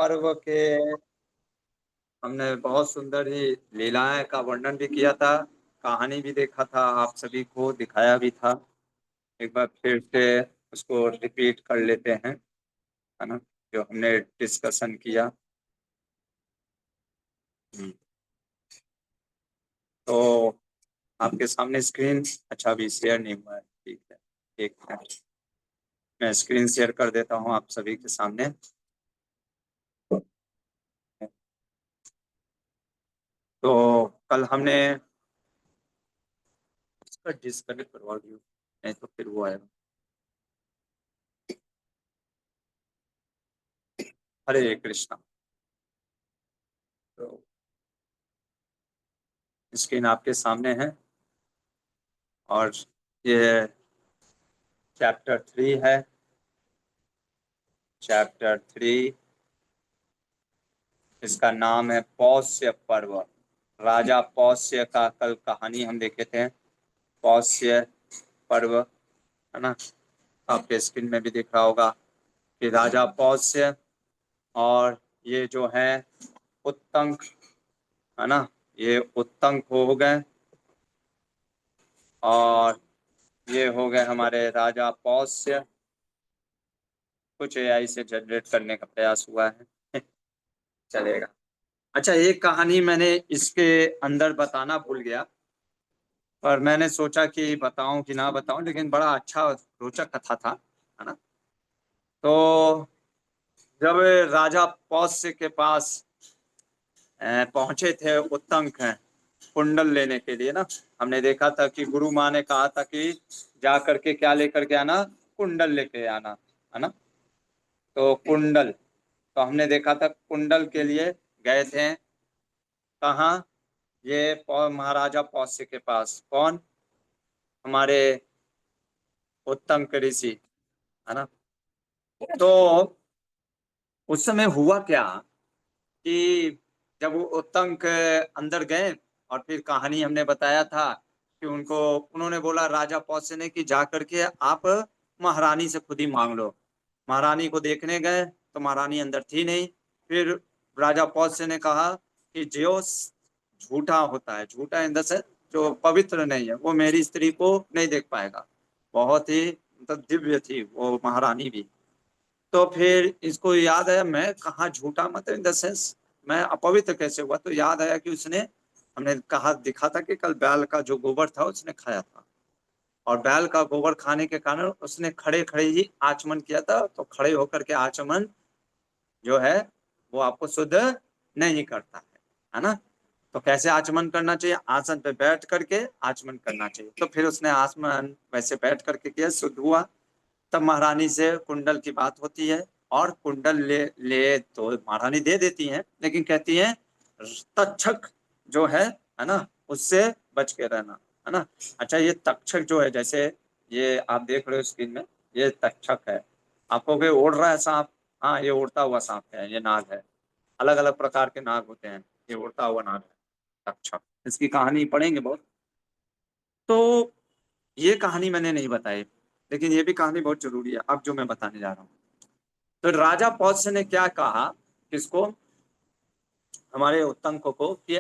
पर्व के हमने बहुत सुंदर ही लीलाएं का वर्णन भी किया था, कहानी भी देखा था, आप सभी को दिखाया भी था। एक बार फिर से उसको रिपीट कर लेते हैं, है ना, जो हमने डिस्कशन किया। हम्म, तो आपके सामने स्क्रीन, अच्छा अभी शेयर नहीं हुआ है, ठीक है, एक मिनट, मैं स्क्रीन शेयर कर देता हूँ आप सभी के सामने। तो कल हमने इसका डिस्कनेक्ट करवा दिया, नहीं तो फिर वो आएगा। हरे कृष्णा। तो स्क्रीन आपके सामने है और ये चैप्टर 3 है। चैप्टर 3, इसका नाम है पौष्य पर्व। राजा पौष्य का कल कहानी हम देखे थे, पौष्य पर्व, है ना। आपके स्क्रीन में भी दिख रहा होगा कि राजा पौष्य और ये जो है उत्तंक, है ना, ये उत्तंक हो गए और ये हो गए हमारे राजा पौष्य। कुछ एआई से जनरेट करने का प्रयास हुआ है चलेगा। अच्छा, एक कहानी मैंने इसके अंदर बताना भूल गया, पर मैंने सोचा कि बताऊं कि ना बताऊं, लेकिन बड़ा अच्छा रोचक कथा था, है ना। तो जब राजा पौष्य के पास पहुंचे थे उत्तंक कुंडल लेने के लिए ना, हमने देखा था कि गुरु माँ ने कहा था कि जा करके क्या लेकर के आना, कुंडल लेके आना, है ना। तो कुंडल, तो हमने देखा था कुंडल के लिए गए थे कहाँ, ये महाराजा पौष्य के पास। कौन? हमारे उत्तंक ऋषि, है ना। तो उस समय हुआ क्या कि जब वो उत्तंक अंदर गए और फिर कहानी हमने बताया था कि उनको, उन्होंने बोला राजा पौष्य ने कि जा करके आप महारानी से खुद ही मांग लो। महारानी को देखने गए तो महारानी अंदर थी नहीं। फिर राजा पौष्य ने कहा कि जो झूठा होता है, झूठा इन द सेंस जो पवित्र नहीं है, वो मेरी स्त्री को नहीं देख पाएगा। बहुत ही मतलब दिव्य थी वो महारानी भी। तो फिर इसको याद आया, मैं कहाँ झूठा, मतलब इन द सेंस मैं अपवित्र कैसे हुआ। तो याद आया कि उसने, हमने कहा दिखा था कि कल बैल का जो गोबर था उसने खाया था, और बैल का गोबर खाने के कारण उसने खड़े खड़े ही आचमन किया था। तो खड़े होकर के आचमन जो है वो आपको शुद्ध नहीं करता है ना। तो कैसे आचमन करना चाहिए? आसन पे बैठ करके आचमन करना चाहिए। तो फिर उसने आचमन वैसे बैठ करके किया, शुद्ध हुआ। तब महारानी से कुंडल की बात होती है और कुंडल ले ले तो महारानी दे देती है, लेकिन कहती है तक्षक जो है ना, उससे बच के रहना, है ना। अच्छा, ये तक्षक जो है, जैसे ये आप देख रहे हो स्क्रीन में, ये तक्षक है। आपको कोई उड़ रहा है सांप? हाँ, ये उड़ता हुआ सांप है, ये नाग है। अलग अलग प्रकार के नाग होते हैं, ये उड़ता हुआ नाग है तक्षक। इसकी कहानी पढ़ेंगे बहुत। तो ये कहानी मैंने नहीं बताई, लेकिन ये भी कहानी बहुत जरूरी है अब जो मैं बताने जा रहा हूँ। तो राजा पौष्य ने क्या कहा, किसको? हमारे उत्तंक को कि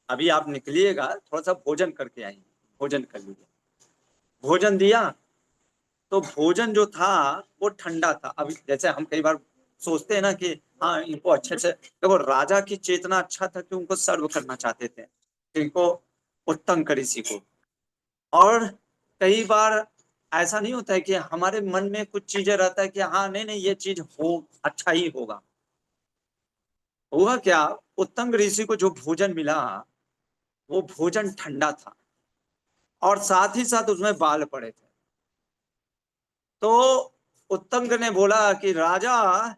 अभी आप निकलिएगा, थोड़ा सा भोजन करके आइए, भोजन कर लीजिए। भोजन दिया, तो भोजन जो था वो ठंडा था। अभी जैसे हम कई बार सोचते हैं ना कि हाँ इनको अच्छे से, देखो राजा की चेतना अच्छा था कि उनको सर्व करना चाहते थे इनको, उत्तंक ऋषि को। और कई बार ऐसा नहीं होता है कि हमारे मन में कुछ चीजें रहता है कि हाँ नहीं नहीं ये चीज हो, अच्छा ही होगा। हुआ क्या, उत्तंग ऋषि को जो भोजन मिला वो भोजन ठंडा था और साथ ही साथ उसमें बाल पड़े थे। तो उत्तंग ने बोला कि राजा,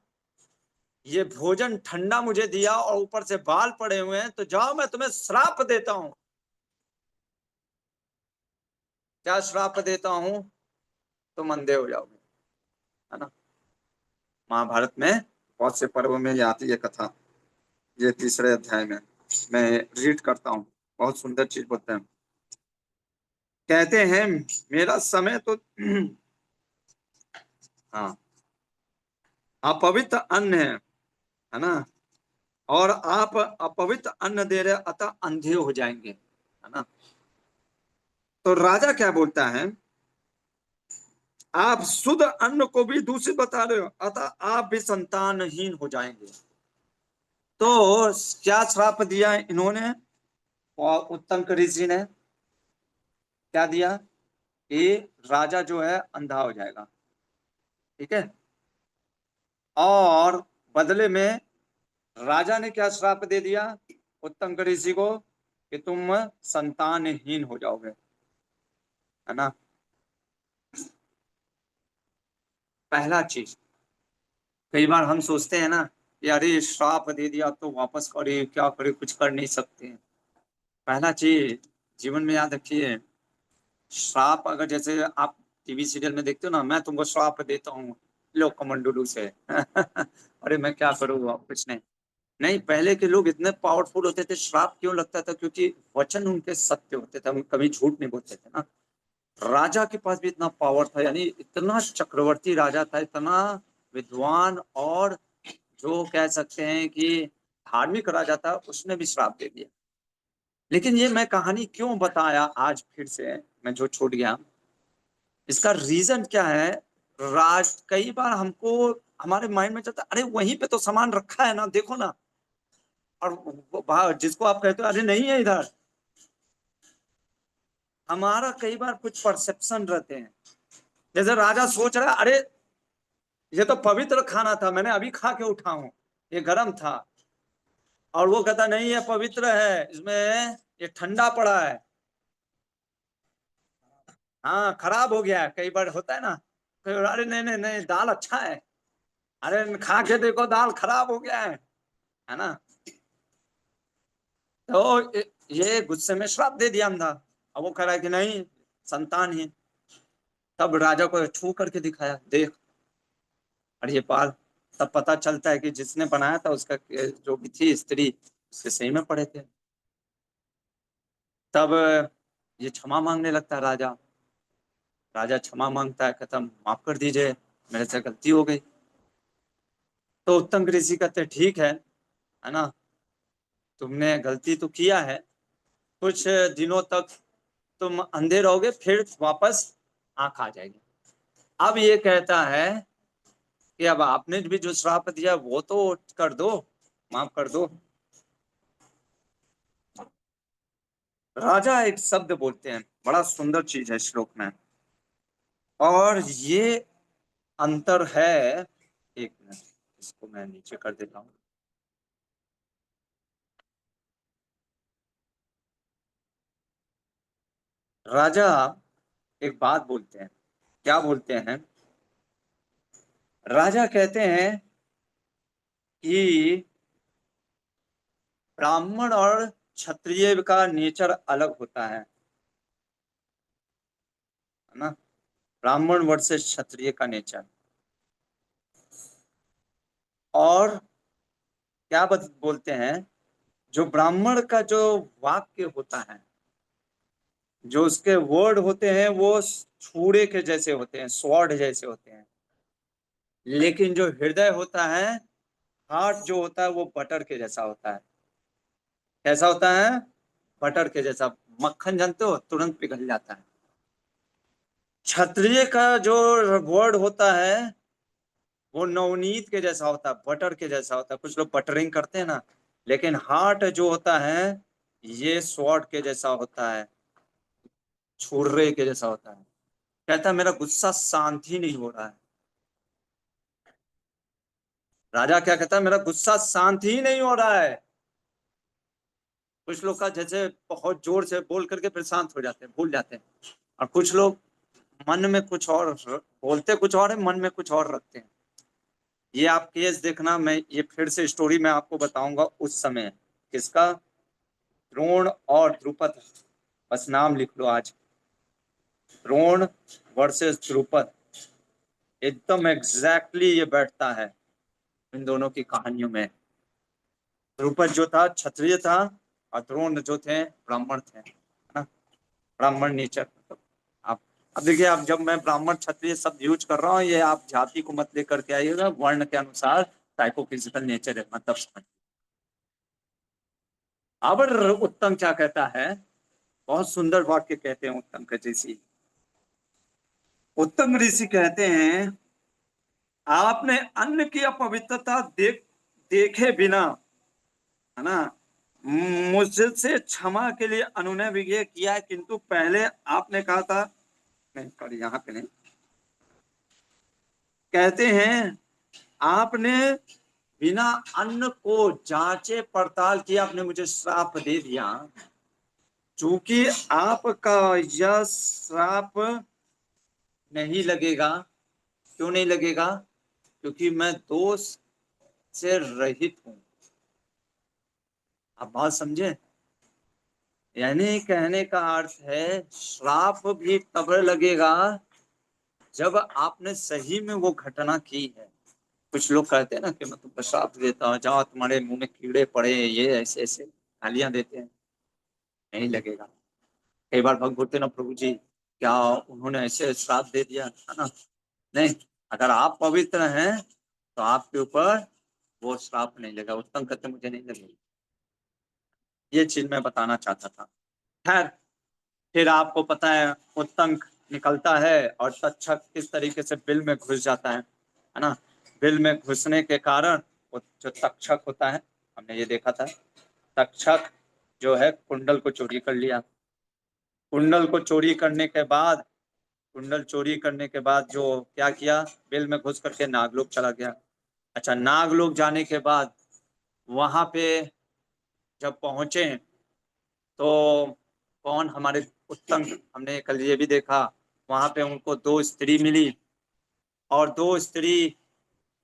ये भोजन ठंडा मुझे दिया और ऊपर से बाल पड़े हुए हैं, तो जाओ मैं तुम्हें श्राप देता हूं। क्या श्राप देता हूं? तुम अंधे हो जाओगे, है ना। महाभारत में बहुत से पर्वों में ये आती है कथा, ये 3रे अध्याय में। मैं रीड करता हूँ, बहुत सुंदर चीज बोलते हैं। कहते हैं मेरा समय तो हाँ, अपवित्र अन्न है, है ना। और आप अपवित्र अन्न दे रहे, अतः अंधे हो जाएंगे, है ना। तो राजा क्या बोलता है, आप शुद्ध अन्न को भी दूषित बता रहे हो, अतः आप भी संतानहीन हो जाएंगे। तो क्या श्राप दिया इन्होंने, और उत्तम ऋषि ने क्या दिया कि राजा जो है अंधा हो जाएगा, ठीक है। और बदले में राजा ने क्या श्राप दे दिया उत्तम ऋषि को, कि तुम संतानहीन हो जाओगे, है ना। पहला चीज, कई बार हम सोचते हैं ना कि अरे श्राप दे दिया तो वापस करे, क्या करे, कुछ कर नहीं सकते। पहला चीज जीवन में याद रखिए, श्राप अगर जैसे आप टीवी सीरियल में देखते हो ना, मैं तुमको श्राप देता हूँ, लो कमंडलू से अरे मैं क्या करूँ, कुछ नहीं। नहीं, पहले के लोग इतने पावरफुल होते थे, श्राप क्यों लगता था, क्योंकि वचन उनके सत्य होते थे, हम कभी झूठ नहीं बोलते थे ना। राजा के पास भी इतना पावर था, यानी इतना चक्रवर्ती राजा था, इतना विद्वान, और जो कह सकते हैं कि धार्मिक राजा था, उसने भी श्राप दे दिया। लेकिन ये मैं कहानी क्यों बताया आज फिर से, मैं जो छूट गया, इसका रीजन क्या है। कई बार हमको हमारे माइंड में चलता, अरे वहीं पे तो सामान रखा है ना, देखो ना। और जिसको आप कहते हो अरे नहीं है इधर, हमारा कई बार कुछ परसेप्शन रहते हैं। जैसे राजा सोच रहा है, अरे ये तो पवित्र खाना था, मैंने अभी खा के उठा हूं, ये गर्म था। और वो कहता नहीं, ये पवित्र है, इसमें ये ठंडा पड़ा है, हाँ खराब हो गया है। कई बार होता है ना, अरे नहीं नहीं नहीं, दाल अच्छा है, अरे खा के देखो दाल खराब हो गया है ना। तो ये गुस्से में श्राप दे दिया अंधा। अब वो कह रहा है कि नहीं, संतान ही। तब राजा को छू करके दिखाया, देख, और ये पाल। तब पता चलता है कि जिसने बनाया था उसका जो भी थी स्त्री, उसके सही में पड़े थे। तब ये क्षमा मांगने लगता है राजा। राजा क्षमा मांगता है, कहता माफ कर दीजिए, मेरे से गलती हो गई। तो उत्तम ऋषि कहते ठीक है ना, तुमने गलती तो किया है, कुछ दिनों तक तुम अंधे रहोगे, फिर वापस आंख आ जाएगी। अब ये कहता है कि अब आपने भी जो श्राप दिया वो तो कर दो, माफ कर दो। राजा एक शब्द बोलते हैं, बड़ा सुंदर चीज है श्लोक में, और ये अंतर है। एक मिनट, इसको मैं नीचे कर देता हूँ। राजा एक बात बोलते हैं, क्या बोलते हैं, राजा कहते हैं कि ब्राह्मण और क्षत्रिय का नेचर अलग होता है ना। ब्राह्मण वर्सेस क्षत्रिय का नेचर। और क्या बोलते हैं, जो ब्राह्मण का जो वाक्य होता है, जो उसके वर्ड होते हैं, वो छुरे के जैसे होते हैं, स्वॉर्ड जैसे होते हैं। लेकिन जो हृदय होता है, हार्ट जो होता है, वो बटर के जैसा होता है। कैसा होता है, बटर के जैसा। मक्खन जानते हो, तुरंत पिघल जाता है। क्षत्रिय का जो वर्ड होता है, वो नवनीत के जैसा होता है, बटर के जैसा होता है। कुछ लोग बटरिंग करते हैं ना, लेकिन हार्ट जो होता है, ये स्वॉर्ड के जैसा होता है, छुर्रे के जैसा होता है। कहता है मेरा गुस्सा शांत ही नहीं हो रहा है। राजा क्या कहता है, मेरा गुस्सा शांत ही नहीं हो रहा है। कुछ लोग का जैसे बहुत जोर से बोल करके फिर शांत हो जाते हैं, भूल जाते हैं। और कुछ लोग मन में कुछ और बोलते, कुछ और है, मन में कुछ और रखते हैं। ये आप केस देखना, मैं ये फिर से स्टोरी में आपको बताऊंगा उस समय। किसका, द्रोण और द्रुपद, बस नाम लिख लो आज, द्रोण वर्सेस द्रुपद। एकदम एग्जैक्टली ये बैठता है इन दोनों की कहानियों में। द्रुपद जो था क्षत्रिय था, और द्रोण जो थे ब्राह्मण थे, है ना। ब्राह्मण नेचर। आप अब देखिए, आप जब मैं ब्राह्मण क्षत्रिय शब्द यूज कर रहा हूँ, ये आप जाति को मत लेकर के आइएगा, वर्ण के अनुसार साइकोफिजिकल नेचर है, मतलब समझ। अब उत्तम क्या कहता है, बहुत सुंदर वाक्य कहते हैं उत्तम के ऋषि। उत्तम ऋषि कहते हैं, आपने अन्न की अपवित्रता देखे बिना, है ना, मुझसे क्षमा के लिए अनुनय विज्ञ किया है, किंतु पहले आपने कहा था, नहीं सॉरी यहाँ पे नहीं, कहते हैं आपने बिना अन्न को जांचे पड़ताल किया, आपने मुझे श्राप दे दिया। चूंकि आपका यह श्राप नहीं लगेगा। क्यों नहीं लगेगा? क्योंकि मैं दोष से रहित हूं। आप बात समझे? यानी कहने का अर्थ है, श्राप भी तब लगेगा जब आपने सही में वो घटना की है। कुछ लोग कहते हैं ना कि मैं तुमको श्राप देता हूँ, जाओ तुम्हारे मुंह में कीड़े पड़े, ये ऐसे ऐसे गालियां देते हैं। नहीं लगेगा। कई बार भक्त बोलते ना, प्रभु जी क्या उन्होंने ऐसे श्राप दे दिया, है ना? नहीं, अगर आप पवित्र हैं तो आपके ऊपर वो श्राप नहीं लगा। उत्तम कहते मुझे नहीं लगेगा। ये चीज मैं बताना चाहता था। खैर, फिर आपको पता है उत्तंक निकलता है और तक्षक किस तरीके से बिल में घुस जाता है ना? बिल में घुसने के कारण वो जो तक्षक होता है, हमने ये देखा था, तक्षक जो है कुंडल को चोरी कर लिया। कुंडल को चोरी करने के बाद, कुंडल चोरी करने के बाद जो क्या किया, बिल में घुस करके नागलोक चला गया। अच्छा, नागलोक जाने के बाद वहां पे जब पहुंचे तो कौन, हमारे उत्तंक, हमने कल ये भी देखा, वहां पे उनको दो स्त्री मिली, और दो स्त्री,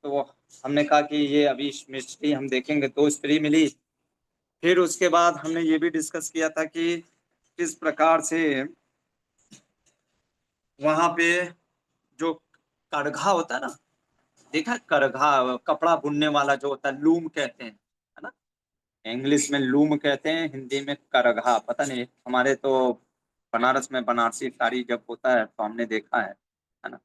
तो हमने कहा कि ये अभी मिस्ट्री हम देखेंगे, दो स्त्री मिली। फिर उसके बाद हमने ये भी डिस्कस किया था कि किस प्रकार से वहां पे जो करघा होता है ना, देखा करघा, कपड़ा बुनने वाला जो होता है, लूम कहते हैं, है ना? इंग्लिश में लूम कहते हैं, हिंदी में करघा। पता नहीं, हमारे तो बनारस में बनारसी साड़ी जब होता है तो हमने देखा है ना?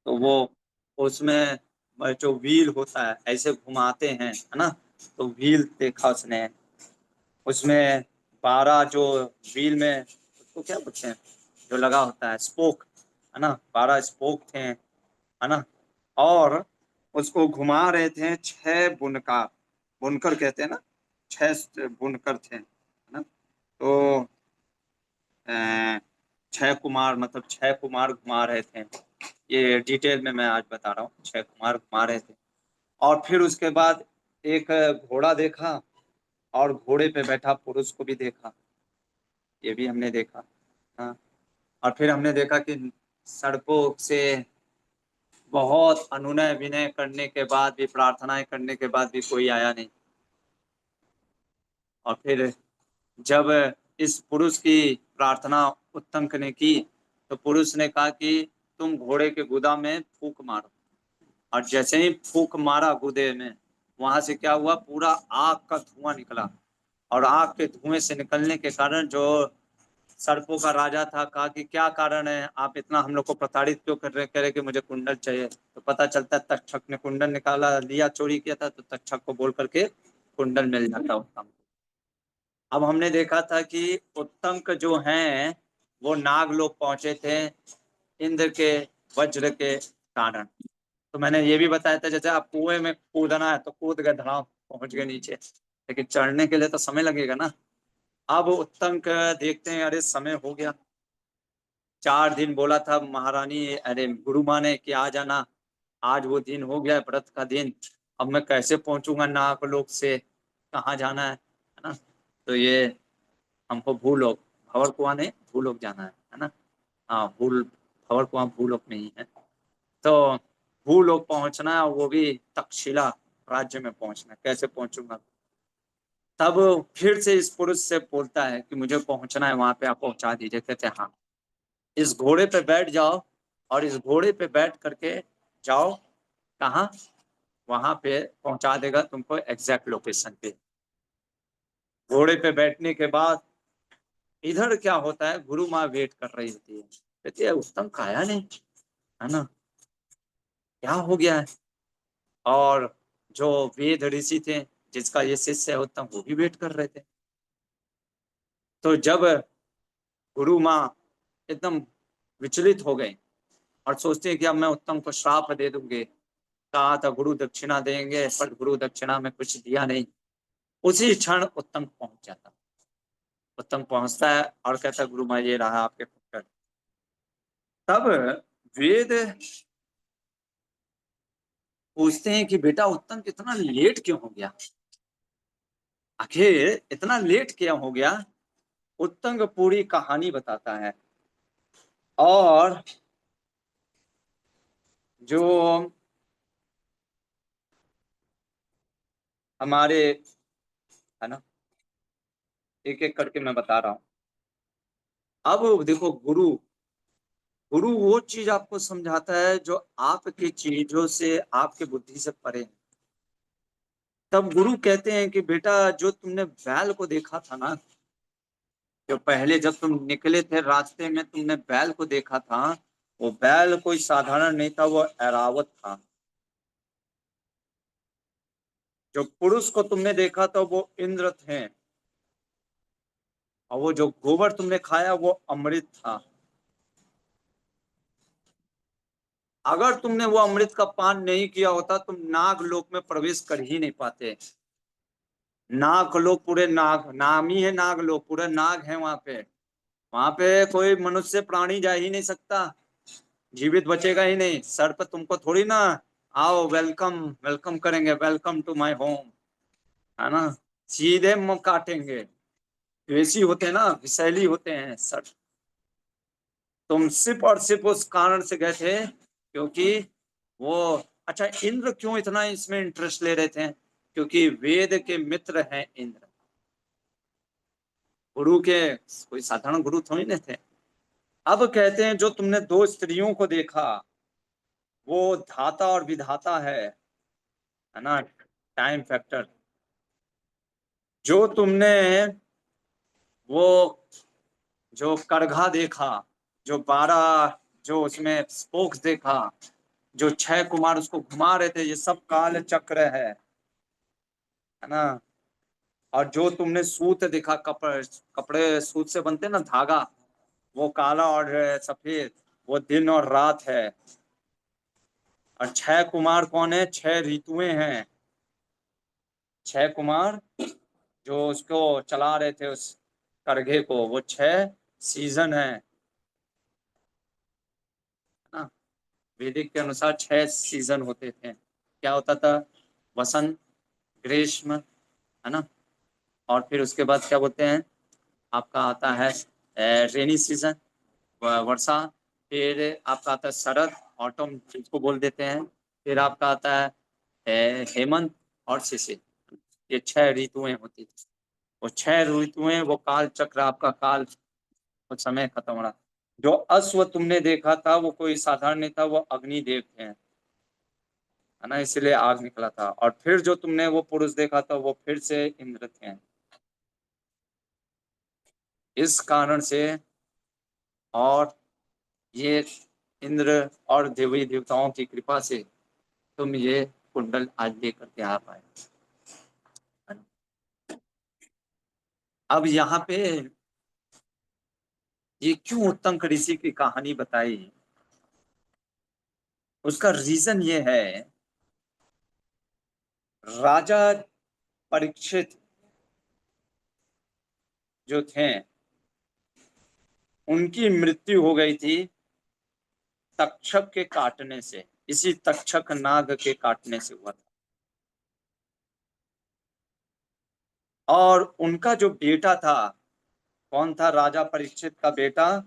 तो वो उसमें जो व्हील होता है ऐसे घुमाते हैं, है ना? तो व्हील देखा उसने, उसमें 12 जो व्हील में, उसको क्या बोलते हैं जो लगा होता है, स्पोक, है ना? 12 स्पोक थे, है ना? और उसको घुमा रहे थे 6 बुनकर, बुनकर कहते हैं ना, 6 बुनकर थे, है ना? तो 6 कुमार, मतलब 6 कुमार घुमा रहे थे। ये डिटेल में मैं आज बता रहा हूँ, 6 कुमार घुमा रहे थे। और फिर उसके बाद एक घोड़ा देखा, और घोड़े पे बैठा पुरुष को भी देखा, ये भी हमने देखा। हाँ, और फिर हमने देखा कि सड़कों से बहुत अनुनय विनय करने के बाद भी, प्रार्थनाएं करने के बाद भी कोई आया नहीं। और फिर जब इस पुरुष की प्रार्थना उत्तंक ने की, तो पुरुष ने कहा कि तुम घोड़े के गुदा में फूंक मारो। और जैसे ही फूंक मारा गुदे में, वहां से क्या हुआ, पूरा आग का धुआं निकला। और आग के धुएं से निकलने के कारण जो सर्पों का राजा था, कहा कि क्या कारण है, आप इतना हम लोग को प्रताड़ित क्यों कर रहे, कह रहे कि मुझे कुंडल चाहिए। तो पता चलता है तक्षक ने कुंडल निकाला लिया, चोरी किया था, तो तक्षक को बोल करके कुंडल मिल जाता उत्तम। अब हमने देखा था कि उत्तंक जो हैं वो नागलोक पहुंचे थे इंद्र के वज्र के कारण। तो मैंने ये भी बताया था, जैसे आप कुएं में कूदना है तो कूद गए, धड़ाम पहुंच गए नीचे, लेकिन चढ़ने के लिए तो समय लगेगा ना। अब उत्तंक देखते हैं, अरे समय हो गया, 4 दिन बोला था महारानी, अरे गुरु माँ ने कि आ जाना, आज वो दिन हो गया, व्रत का दिन। अब मैं कैसे पहुंचूंगा नागलोक से, कहाँ जाना है ना? तो ये हमको भूलोक, भंवर कुआं नहीं, भूलोक जाना है ना? हाँ, भंवर कुआं भूलोक में ही है। तो भूलोक पहुंचना है, वो भी तक्षशिला राज्य में पहुंचना है। कैसे पहुंचूंगा? तब फिर से इस पुरुष से बोलता है कि मुझे पहुंचना है वहां पे, आप पहुंचा दीजिए। कहते हैं हाँ, इस घोड़े पे बैठ जाओ, और इस घोड़े पे बैठ करके जाओ, कहाँ, वहां पे पहुंचा देगा तुमको एग्जैक्ट लोकेशन पे। घोड़े पे बैठने के बाद इधर क्या होता है, गुरु माँ वेट कर रही होती है, कहती है उत्तम खाया नहीं, है ना, क्या हो गया है? और जो वेद ऋषि थे, जिसका ये शिष्य है उत्तम, वो भी वेट कर रहे थे। तो जब गुरु माँ एकदम विचलित हो गए और सोचते हैं कि अब मैं उत्तम को श्राप दे दूंगे, कहा था गुरु दक्षिणा देंगे, पर गुरु दक्षिणा में कुछ दिया नहीं। उसी क्षण उत्तम पहुंच जाता, उत्तम पहुंचता है और कहता गुरु माँ ये रहा आपके पुत्र। तब वेद पूछते हैं कि बेटा उत्तम इतना लेट क्यों हो गया, आखिर इतना लेट क्यों हो गया। उत्तम पूरी कहानी बताता है, और जो हमारे है ना, एक एक करके मैं बता रहा हूं। अब देखो, गुरु गुरु वो चीज आपको समझाता है जो आपकी चीजों से, आपके बुद्धि से परे है। तब गुरु कहते हैं कि बेटा जो तुमने बैल को देखा था ना, जो पहले जब तुम निकले थे रास्ते में तुमने बैल को देखा था, वो बैल कोई साधारण नहीं था, वो ऐरावत था। जो पुरुष को तुमने देखा था वो इंद्र थे, और वो जो गोबर तुमने खाया वो अमृत था। अगर तुमने वो अमृत का पान नहीं किया होता तुम नागलोक में प्रवेश कर ही नहीं पाते। नागलोक पूरे नाग, नाम ही है नागलोक, पूरे नाग है वहां पे। वहां पे कोई मनुष्य प्राणी जा ही नहीं सकता, जीवित बचेगा ही नहीं। सर पे तुमको थोड़ी ना आओ वेलकम वेलकम करेंगे, वेलकम टू माय होम, है ना, सीधे मुंह काटेंगे। वैसी होते हैं ना, विषैली होते हैं सर। तुम सिर्फ और सिर्फ उस कारण से गए थे क्योंकि वो, अच्छा इंद्र क्यों इतना इसमें इंटरेस्ट ले रहे थे, क्योंकि वेद के मित्र हैं इंद्र। गुरु के कोई साधारण गुरु थोड़ी ना थे। अब कहते हैं जो तुमने दो स्त्रियों को देखा वो धाता और विधाता है ना, टाइम फैक्टर। जो तुमने वो जो करघा देखा, जो 12 जो उसमें स्पोक्स देखा, जो 6 कुमार उसको घुमा रहे थे, ये सब काल चक्र है ना। और जो तुमने सूत देखा, कपड़े कपड़े सूत से बनते ना, धागा, वो काला और सफेद, वो दिन और रात है। और 6 कुमार कौन है, 6 ऋतुएं हैं। 6 कुमार जो उसको चला रहे थे उस करघे को, वो 6 सीजन है ना। वैदिक के अनुसार 6 सीजन होते थे। क्या होता था, वसंत, ग्रीष्म, है ना, और फिर उसके बाद क्या बोलते हैं आपका आता है रेनी सीजन, वर्षा। फिर आपका आता है शरद, ऑटम जिसको बोल देते हैं। फिर आपका आता है हेमंत और शिशिर। ये 6 ऋतुएं होती थी। वो 6 ऋतुएं, वो काल चक्र, आपका काल, वो समय खत्म हो रहा। जो अश्व तुमने देखा था वो कोई साधारण नहीं था, वो अग्निदेव थे, है ना, इसलिए आग निकला था। और फिर जो तुमने वो पुरुष देखा था वो फिर से इंद्र थे। इस कारण से, और ये इंद्र और देवी देवताओं की कृपा से तुम ये कुंडल आज लेकर के आ पाए। अब यहाँ पे ये क्यों उत्तम ऋषि की कहानी बताई, उसका रीजन ये है, राजा परीक्षित जो थे उनकी मृत्यु हो गई थी तक्षक के काटने से, इसी तक्षक नाग के काटने से हुआ था। और उनका जो बेटा था, कौन था राजा परीक्षित का बेटा,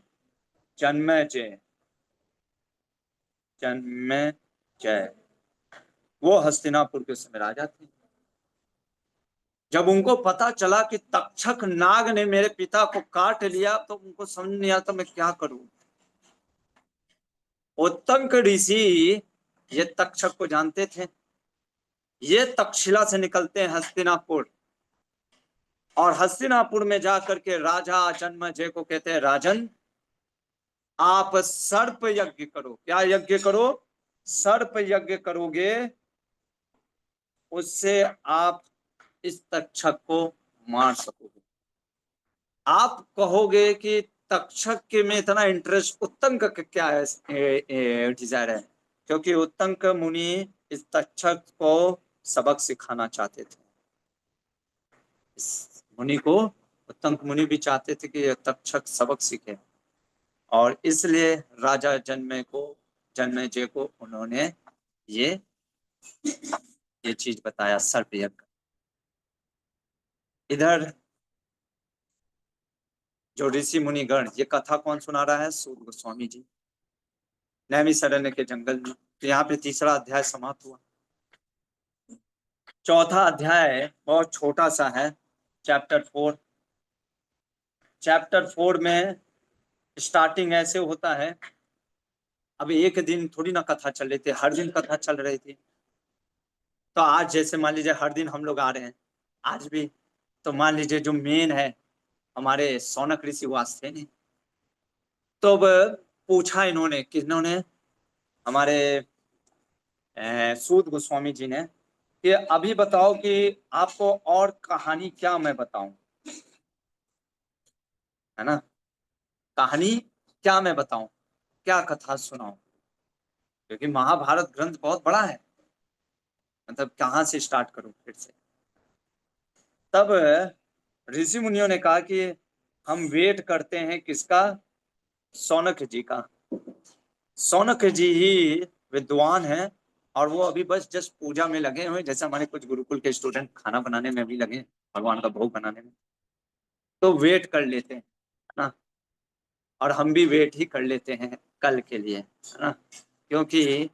जन्मेजय। जन्मेजय वो हस्तिनापुर के समय राजा थे। जब उनको पता चला कि तक्षक नाग ने मेरे पिता को काट लिया, तो उनको समझ नहीं आता मैं क्या करूं। उत्तंक ऋषि ये तक्षक को जानते थे। ये तक्षशिला से निकलते हैं हस्तिनापुर, और हस्तिनापुर में जाकर के राजा जन्मेजय को कहते हैं, राजन आप सर्प यज्ञ करो। क्या यज्ञ करो, सर्प यज्ञ करोगे उससे आप इस तक्षक को मार सकोगे। आप कहोगे कि तक्षक के में इतना इंटरेस्ट उत्तंक का क्या है, डिजायर है, क्योंकि उत्तंक मुनि इस तक्षक को सबक सिखाना चाहते थे। इस मुनि को उत्तंक मुनि भी चाहते थे कि तक्षक सबक सीखे, और इसलिए राजा जन्मेजय को उन्होंने ये चीज बताया, सर्प यज्ञ। इधर जो ऋषि मुनिगण, ये कथा कौन सुना रहा है? सूत गोस्वामी जी, नैमिषारण्य के जंगल में। तो यहाँ पे तीसरा अध्याय समाप्त हुआ। चौथा अध्याय बहुत छोटा सा है, चैप्टर 4। चैप्टर 4 में स्टार्टिंग ऐसे होता है, अब एक दिन थोड़ी ना कथा चल रही थी, हर दिन कथा चल रही थी। तो आज जैसे मान लीजिए हर दिन हम लोग आ रहे हैं, आज भी, तो मान लीजिए जो मेन है हमारे सौनक ऋषि वास थे नहीं, तो अब पूछा इन्होंने, किन्होंने, हमारे सूत गोस्वामी जी ने, कि अभी बताओ कि आपको और कहानी क्या मैं बताऊं, है ना, कहानी क्या मैं बताऊं, क्या कथा सुनाऊं, क्योंकि महाभारत ग्रंथ बहुत बड़ा है, मतलब कहाँ से स्टार्ट करूं फिर से। तब ऋषि मुनियों ने कहा कि हम वेट करते हैं किसका? सौनक जी का। सौनक जी ही विद्वान हैं, और वो अभी बस जस्ट पूजा में लगे हुए, जैसे हमारे कुछ गुरुकुल के स्टूडेंट खाना बनाने में भी लगे, भगवान का भोग बनाने में। तो वेट कर लेते हैं, है ना, और हम भी वेट ही कर लेते हैं कल के लिए, है ना, क्योंकि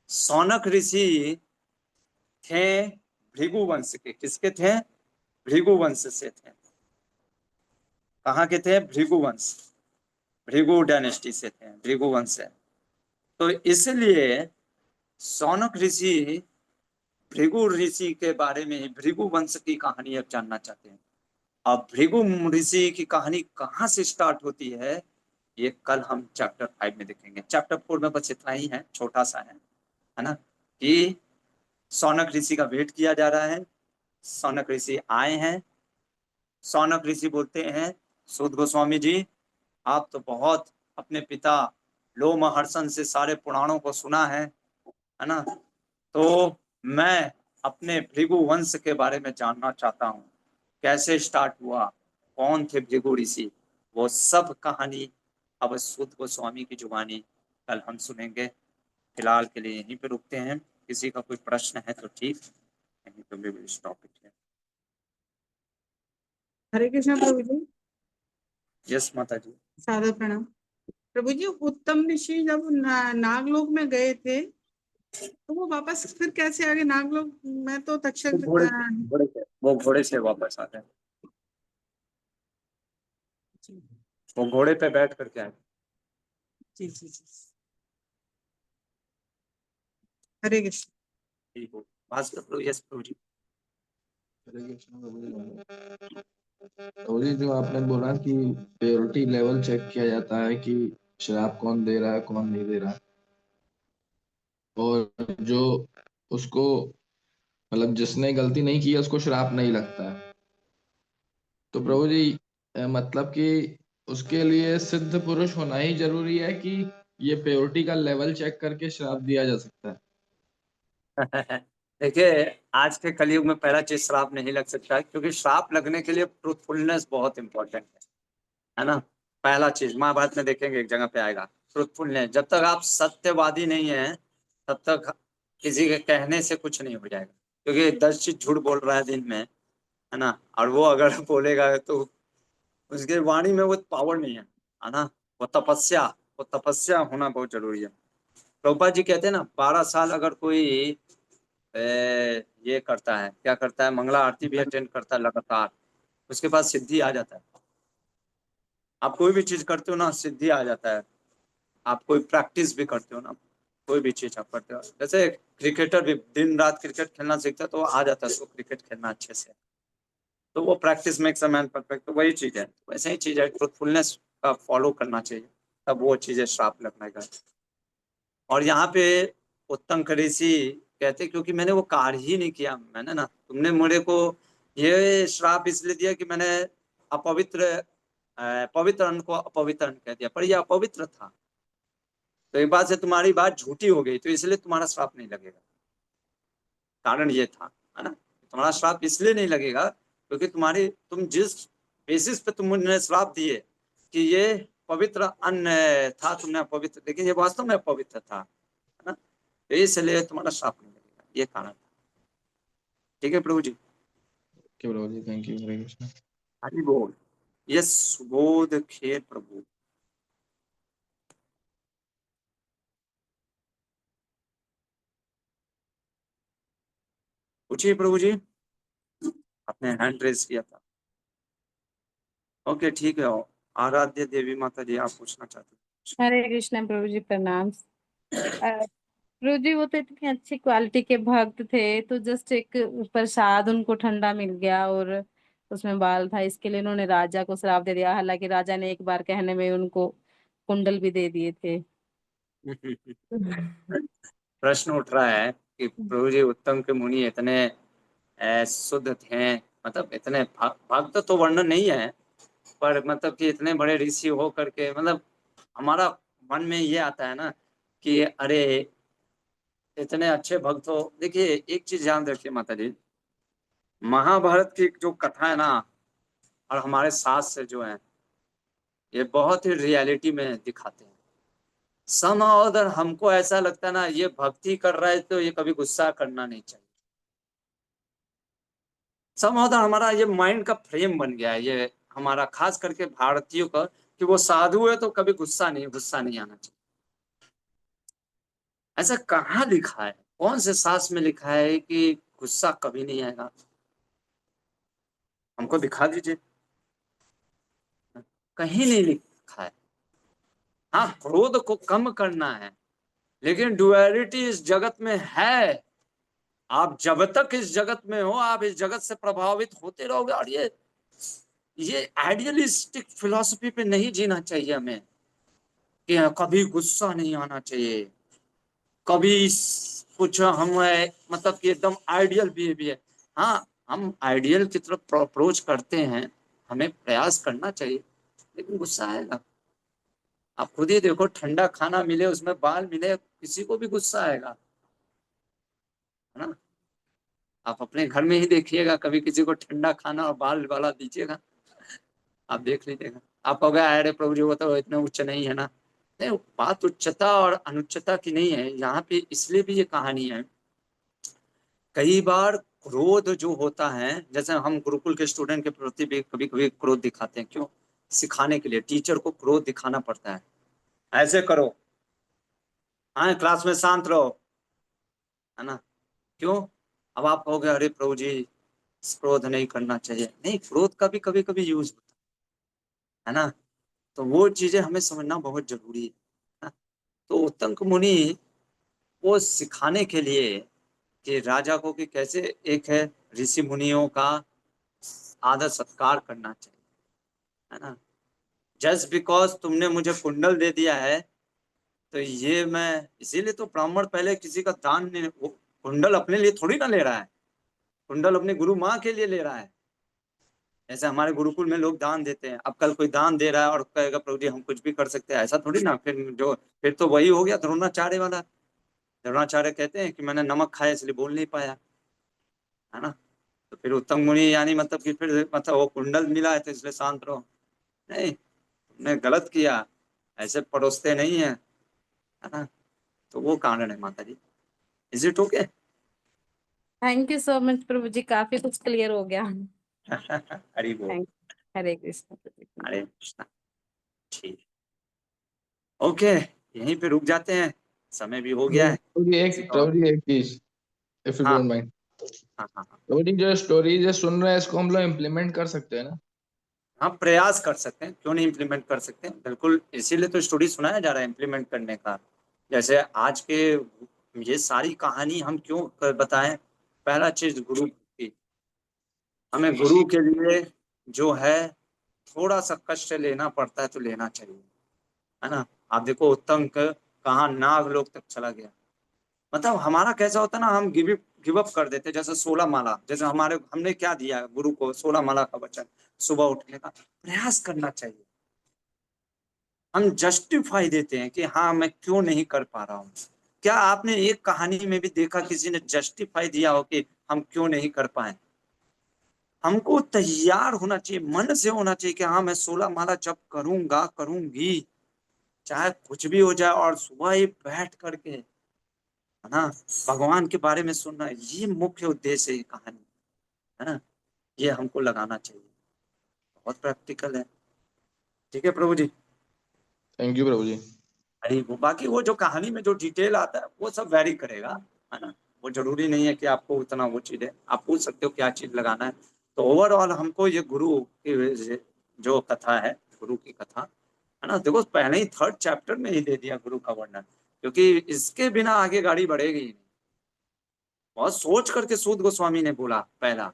सौनक ऋषि थे भृगु वंश के। किसके थे? भृगु वंश से थे। कहाँ के थे? भृगु वंश, भृगु डायनेस्टी से थे, भृगु वंश से। तो इसलिए सौनक ऋषि भृगु ऋषि के बारे में, भृगु वंश की कहानी अब जानना चाहते हैं। अब भृगु ऋषि की कहानी कहाँ से स्टार्ट होती है, ये कल हम चैप्टर 5 में देखेंगे। चैप्टर 4 में बस इतना ही है, छोटा सा है ना, कि सौनक ऋषि का वेट किया जा रहा है। सौनक ऋषि आए हैं। सौनक ऋषि बोलते हैं, सूत गोस्वामी जी, आप तो बहुत अपने पिता लोमहर्षण से सारे पुराणों को सुना है ना, तो मैं अपने भृगु वंश के बारे में जानना चाहता हूँ, कैसे स्टार्ट हुआ, कौन थे भृगु ऋषि, वो सब कहानी अब सूत गोस्वामी की जुबानी कल हम सुनेंगे। फिलहाल के लिए यहीं पे रुकते हैं। किसी का कोई प्रश्न है तो ठीक, नहीं तो we will stop it here. Hare Krishna प्रभु जी। यस माता जी। सादर प्रणाम प्रभु जी। उत्तम ऋषि जब नागलोक में गए थे, तो वो वापस फिर कैसे आगे नागलोक में? तो तक्षक वो घोड़े से वापस आते हैं, वो घोड़े पे बैठ करके आए। जी जी जी। हरे कृष्ण। ठीक हो, भास्कर प्रभु। यस प्रभु जी। तो ये जो आपने बोला कि प्योरिटी लेवल चेक किया जाता है कि शराब कौन दे रहा है कौन नहीं दे रहा, और जो उसको मतलब जिसने गलती नहीं की है उसको श्राप नहीं लगता है। तो प्रभु जी मतलब कि उसके लिए सिद्ध पुरुष होना ही जरूरी है कि ये प्योरिटी का लेवल चेक करके श्राप दिया जा सकता है? देखिए, आज के कलयुग में पहला चीज श्राप नहीं लग सकता है, क्योंकि श्राप लगने के लिए ट्रूथफुलनेस बहुत इंपॉर्टेंट है ना। पहला चीज महाभारत में देखेंगे, एक जगह पे आएगा, ट्रूथफुलनेस। जब तक आप सत्यवादी नहीं है, तब तक किसी के कहने से कुछ नहीं हो जाएगा, क्योंकि 10 चीज झूठ बोल रहा है दिन में, है ना, और वो अगर बोलेगा तो उसके वाणी में वो पावर नहीं है ना, वो तपस्या होना बहुत जरूरी है। प्रभुपाद जी कहते हैं ना, 12 साल अगर कोई ये करता है, क्या करता है, मंगला आरती भी अटेंड करता है लगातार, उसके पास सिद्धि आ जाता है। आप कोई भी चीज करते हो ना, सिद्धि आ जाता है। आप कोई प्रैक्टिस भी करते हो ना, कोई भी चीज आप करते हो, जैसे क्रिकेटर भी दिन रात क्रिकेट खेलना सीखता है, तो आ जाता है उसको क्रिकेट खेलना अच्छे से, तो वो practice makes a man perfect. तो वही चीज है, वैसे ही चीज है, ट्रूथफुलनेस का फॉलो करना चाहिए, तब वो चीजें श्राप लगने का। और यहाँ पे उत्तम ऋषि कहते क्योंकि मैंने वो कार्य ही नहीं किया मैंने ना, तुमने मेरे को ये श्राप इसलिए दिया कि मैंने अपवित्र पवित्र अन्न को अपवित्र अन्न कह दिया, पर यह अपवित्र था, तो एक बात से तुम्हारी बात झूठी हो गई, तो इसलिए तुम्हारा श्राप नहीं लगेगा। कारण ये था, है ना, तुम्हारा श्राप इसलिए नहीं लगेगा क्योंकि तुम जिस बेसिस पे तुम मुझे श्राप दिए कि ये पवित्र अन्न था, तुमने अपवित्र, लेकिन ये वास्तव में अपवित्र था, है ना, तो इसलिए तुम्हारा श्राप नहीं लगेगा, ये कारण था। ठीक है प्रभु जी। ओके प्रभु जी, थैंक यू, हरे कृष्ण। हरि बोल। ये सुबोध खेर प्रभु। पूछिए प्रभु जी, आपने हैंड रेज किया था। ओके ठीक है, आराध्य देवी माता जी आप पूछना चाहते हैं? हरे कृष्ण प्रभु जी, प्रणाम। प्रभु जी, वो तो इतनी अच्छी क्वालिटी के भक्त थे, तो जस्ट एक प्रसाद उनको ठंडा मिल गया और उसमें बाल था, इसके लिए उन्होंने राजा को श्राप दे दिया। हालांकि राजा ने एक बार कहने में उनको कुंडल भी दे दिए थे। प्रश्न उठ रहा है कि प्रभु जी उत्तम के मुनि इतने शुद्ध थे, मतलब इतने भक्त तो वर्णन नहीं है, पर मतलब कि इतने बड़े ऋषि हो करके, मतलब हमारा मन में ये आता है ना कि अरे इतने अच्छे भक्त हो। देखिए एक चीज ध्यान रखिए माता जी, महाभारत की जो कथा है ना और हमारे शास्त्र जो है, ये बहुत ही रियलिटी में दिखाते हैं। somehow अगर हमको ऐसा लगता है ना ये भक्ति कर रहा है तो ये कभी गुस्सा करना नहीं चाहिए। somehow हमारा ये माइंड का फ्रेम बन गया है, ये हमारा खास करके भारतीयों का, कि वो साधु है तो कभी गुस्सा नहीं आना चाहिए। ऐसा कहाँ लिखा है, कौन से शास्त्र में लिखा है कि गुस्सा कभी नहीं आएगा? हमको दिखा दीजिए, कहीं नहीं लिखा है। हाँ, क्रोध को कम करना है, लेकिन डुअलिटी इस जगत में है। आप जब तक इस जगत में हो, आप इस जगत से प्रभावित होते रहोगे, और ये आइडियलिस्टिक फिलॉसफी पे नहीं जीना चाहिए हमें कि कभी गुस्सा नहीं आना चाहिए, कभी कुछ हम मतलब कि एकदम आइडियल बिहेवियर। हाँ, हम आइडियल की तरफ अप्रोच करते हैं, हमें प्रयास करना चाहिए, लेकिन गुस्सा आएगा। आप खुद ही देखो, ठंडा खाना मिले उसमें बाल मिले, किसी को भी गुस्सा आएगा, है ना। आप अपने घर में ही देखिएगा, कभी किसी को ठंडा खाना और बाल वाला दीजिएगा, आप देख लीजिएगा, आप कहोगे अरे प्रभु जी वो तो इतने उच्च नहीं है ना। नहीं, बात उच्चता और अनुच्चता की नहीं है यहाँ पे, इसलिए भी ये कहानी है। कई बार क्रोध जो होता है, जैसे हम गुरुकुल के स्टूडेंट के प्रति भी कभी कभी क्रोध दिखाते हैं, क्यों? सिखाने के लिए टीचर को क्रोध दिखाना पड़ता है, ऐसे करो, हाँ क्लास में शांत रहो, है ना। क्यों? अब आप कहोगे अरे प्रभु जी क्रोध नहीं करना चाहिए, नहीं, क्रोध का भी कभी कभी यूज होता है ना, तो वो चीजें हमें समझना बहुत जरूरी है ना? तो उत्तम मुनि वो सिखाने के लिए कि राजा को कि कैसे एक है ऋषि मुनियों का आदर सत्कार करना चाहिए, है ना। जस्ट बिकॉज तुमने मुझे कुंडल दे दिया है, तो ये मैं इसीलिए तो ब्राह्मण पहले किसी का दान नहीं, वो कुंडल अपने लिए थोड़ी ना ले रहा है, कुंडल अपने गुरु माँ के लिए ले रहा है। ऐसे हमारे गुरुकुल में लोग दान देते हैं, अब कल कोई दान दे रहा है और कहेगा प्रभु जी हम कुछ भी कर सकते हैं, ऐसा थोड़ी ना। फिर तो वही हो गया द्रोणाचार्य वाला। द्रोणाचार्य कहते हैं कि मैंने नमक खाया इसलिए बोल नहीं पाया, है ना। तो फिर उत्तम मुनि यानी मतलब कि फिर मतलब वो कुंडल मिला है तो इसलिए शांत रहो, नहीं, तुमने गलत किया, ऐसे परोसते नहीं है, है ना। तो वो कारण है माता जी। Is it okay? Thank you so much प्रभु जी, काफी कुछ क्लियर हो गया। हरि बोल। थैंक हरे कृष्ण प्रभु जी। हरे कृष्णा। ठीक, ओके, यहीं पे रुक जाते हैं, समय भी हो गया है। प्रभु जी किसी का और? एक चीज, इफ यू हाँ डोंट माइंड। हाँ हाँ हाँ प्रभु जी, जो स्टोरी जो सुन रहे हैं इसको हम लोग इम्प्लीमेंट कर सकते हैं ना? हाँ, प्रयास कर सकते हैं, क्यों नहीं इम्प्लीमेंट कर सकते हैं, बिल्कुल, इसीलिए तो स्टोरी सुनाया जा रहा है इम्प्लीमेंट करने का। जैसे आज के ये सारी कहानी हम क्यों बताएं? पहला चीज गुरु की, हमें गुरु के लिए जो है थोड़ा सा कष्ट लेना पड़ता है तो लेना चाहिए, है ना। आप देखो उत्तम कहाँ नाग लोक तक चला गया, मतलब हमारा कैसा होता है ना, हम गिव अप कर देते हैं। जैसे 16 माला, जैसे हमने क्या दिया गुरु को, 16 माला का वचन, सुबह उठने का प्रयास करना चाहिए। हम जस्टिफाई देते हैं कि हाँ मैं क्यों नहीं कर पा रहा हूँ। क्या आपने एक कहानी में भी देखा किसी ने जस्टिफाई दिया हो कि हम क्यों नहीं कर पाए? हमको तैयार होना चाहिए, मन से होना चाहिए कि हाँ मैं 16 माला जप करूंगा, करूंगी, चाहे कुछ भी हो जाए। और सुबह ही बैठ करके, है ना, भगवान के बारे में सुनना, ये मुख्य उद्देश्य है ये कहानी, है ना, ये हमको लगाना चाहिए। बहुत प्रैक्टिकल है। ठीक है प्रभु जी। थैंक यू प्रभु जी। अरे वो बाकी वो जो कहानी में जो डिटेल आता है वो सब वैरी करेगा, है ना। वो जरूरी नहीं है कि आपको उतना वो चीज है, आप पूछ सकते हो क्या चीज लगाना है। तो ओवरऑल हमको ये गुरु की जो कथा है, गुरु की कथा, है ना, देखो पहले ही 3rd चैप्टर में ही दे दिया गुरु का वर्णन, क्योंकि इसके बिना आगे गाड़ी बढ़ेगी ही नहीं। बहुत सोच करके सूत गोस्वामी ने बोला पहला,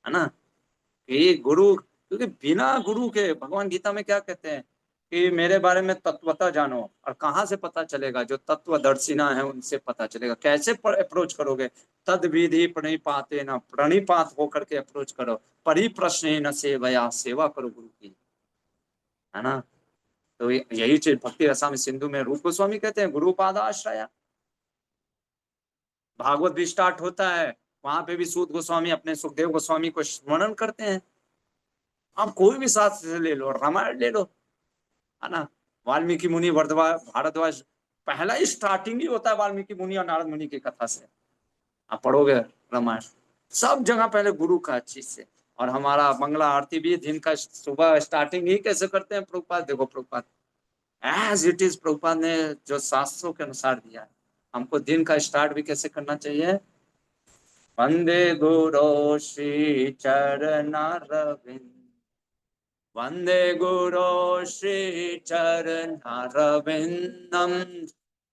है ना, कि गुरु, क्योंकि बिना गुरु के, भगवान गीता में क्या कहते हैं कि मेरे बारे में तत्वता जानो। और कहाँ से पता चलेगा? जो तत्वदर्शिना है उनसे पता चलेगा। कैसे अप्रोच करोगे? तद विधि प्रणिपाते न, प्रणिपात होकर के अप्रोच करो। परिप्रश्न न सेवया, सेवा करो गुरु की, है ना। तो यही चीज भक्ति रसामृत सिंधु में रूप गोस्वामी कहते हैं गुरु पादाश्रया। भागवत भी स्टार्ट होता है, वहां पे भी सूत गोस्वामी अपने सुखदेव गोस्वामी को स्मरण करते हैं। आप कोई भी शास्त्र ले लो, रामायण ले लो, है ना, वाल्मीकि मुनि भारद्वाज, पहला ही स्टार्टिंग ही होता है वाल्मीकि मुनि और नारद मुनि की कथा से। आप पढ़ोगे रामायण, सब जगह पहले गुरु का चीज से। और हमारा मंगला आरती भी दिन का सुबह स्टार्टिंग ही कैसे करते हैं प्रभुपाद, देखो Prabhupada as it is, Prabhupada ने जो शास्त्रों के अनुसार दिया है हमको दिन का स्टार्ट भी कैसे करना चाहिए। वंदे गुरु श्री चरणारविंद, वंदे गुरु श्री चरणारविंदम,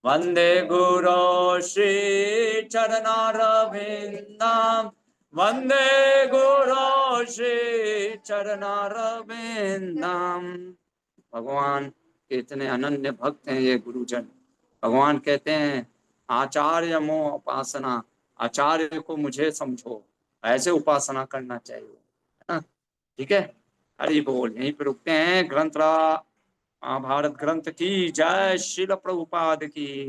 वंदे गुरु श्री चरणारविंदम, वंदे गुरु श्री चरणारविंदम। भगवान के इतने अनन्य भक्त हैं ये गुरुजन। भगवान कहते हैं आचार्य मो उपासना, आचार्य को मुझे समझो, ऐसे उपासना करना चाहिए, है ना। ठीक है, हरि बोल। यहीं पे रुकते हैं। ग्रंथ महाभारत ग्रंथ की जय, श्रील प्रभुपाद की।